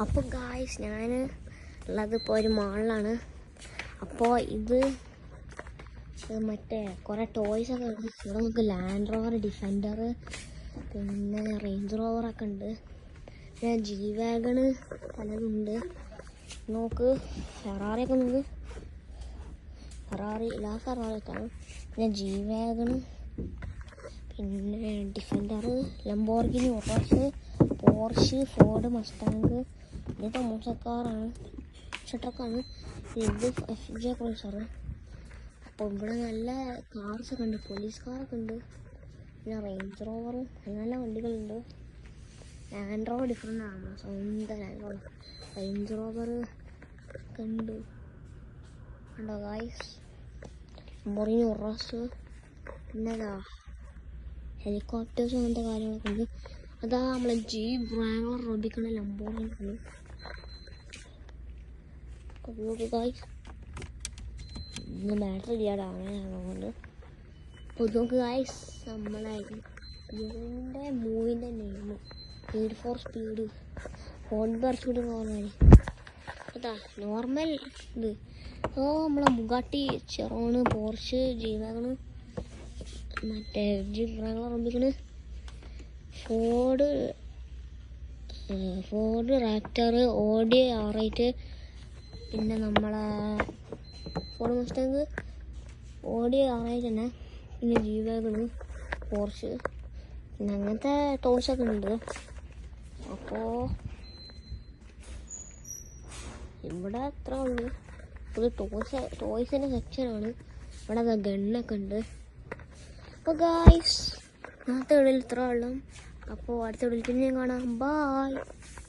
അപ്പോൾ ഗായ്സ് ഞാൻ ഉള്ളത് ഇപ്പോൾ ഒരു മാളിലാണ്. അപ്പോൾ ഇത് മറ്റേ കുറേ ടോയ്സൊക്കെ ഉണ്ട്. ഇവിടെ നമുക്ക് ലാൻഡ് റോവർ, ഡിഫൻഡർ, പിന്നെ റേഞ്ച് റോവറൊക്കെ ഉണ്ട്. പിന്നെ ജി വാഗണ് പലതുണ്ട്. നോക്ക് ഫെറാറിയൊക്കെ നമുക്ക് ഫെറാറിയൊക്കെയാണ്. പിന്നെ ജി വാഗണ്, പിന്നെ Defender, Lamborghini Urus, Porsche, Ford Mustang, ഇത് മൂസക്കാറാണ്, ട്രക്കാണ്. ഇത് FJ ക്രൂസർ. അപ്പോൾ ഇവിടെ നല്ല കാർസൊക്കെ ഉണ്ട്, പോലീസ് കാറൊക്കെ ഉണ്ട്. പിന്നെ റേഞ്ച് റോവർ, നല്ല വണ്ടികളുണ്ട്. ലാൻഡ് റോവർ ഡിഫറെൻ്റ് ആണ്, സ്വന്തം ലാൻഡ് റോവർ. റേഞ്ച് റോവർ ഒക്കെ ഉണ്ട് ഉണ്ടോ ഗായ്സ്. ലംബോർഗിനി ഉറാസ്, പിന്നെ ഹെലികോപ്റ്റേഴ്സ് അങ്ങനത്തെ കാര്യങ്ങളൊക്കെ ഉണ്ട്. അതാ നമ്മളെ ജീപ്പ് റാംഗ്ലർ റോബിക്കണ ലംബോർഗിനി ഉണ്ട്. ഗായ്സ് ഇന്ന് ബാറ്ററി ഇല്ലാതാണ് അതുകൊണ്ട്. അപ്പോൾ നോക്ക് ഗായ്സ്, നമ്മളെ ഇതിൻ്റെ മൂവിൻ്റെ name Need for Speed, Hot Pursuit പറഞ്ഞാൽ അതാ നോർമൽ ഇത്. നമ്മളെ Bugatti Chiron, Porsche, G wagon, മറ്റേ Jeep Wrangler Rubicon, Ford Raptor, Audi R8, പിന്നെ നമ്മളെ ഫോർഡ് മസ്റ്റാങ്, ഓഡി R8 തന്നെ, പിന്നെ ജി വാഗണ്, പോർഷ്, പിന്നെ അങ്ങനത്തെ ടോയ്സൊക്കെ ഉണ്ട്. അപ്പോൾ ഇവിടെ അത്ര ഉള്ളു. ഇത് ടോയ്സിൻ്റെ സെക്ഷനാണ്. ഇവിടെ ഗണ്ണൊക്കെ ഉണ്ട്. അപ്പോൾ ഗായ്സ് ഇന്നത്തെ വീഡിയോയിൽ ഇത്ര ഉള്ളു. അപ്പോൾ അടുത്ത വീഡിയോയിൽ പിന്നെ കാണാം. ബൈ.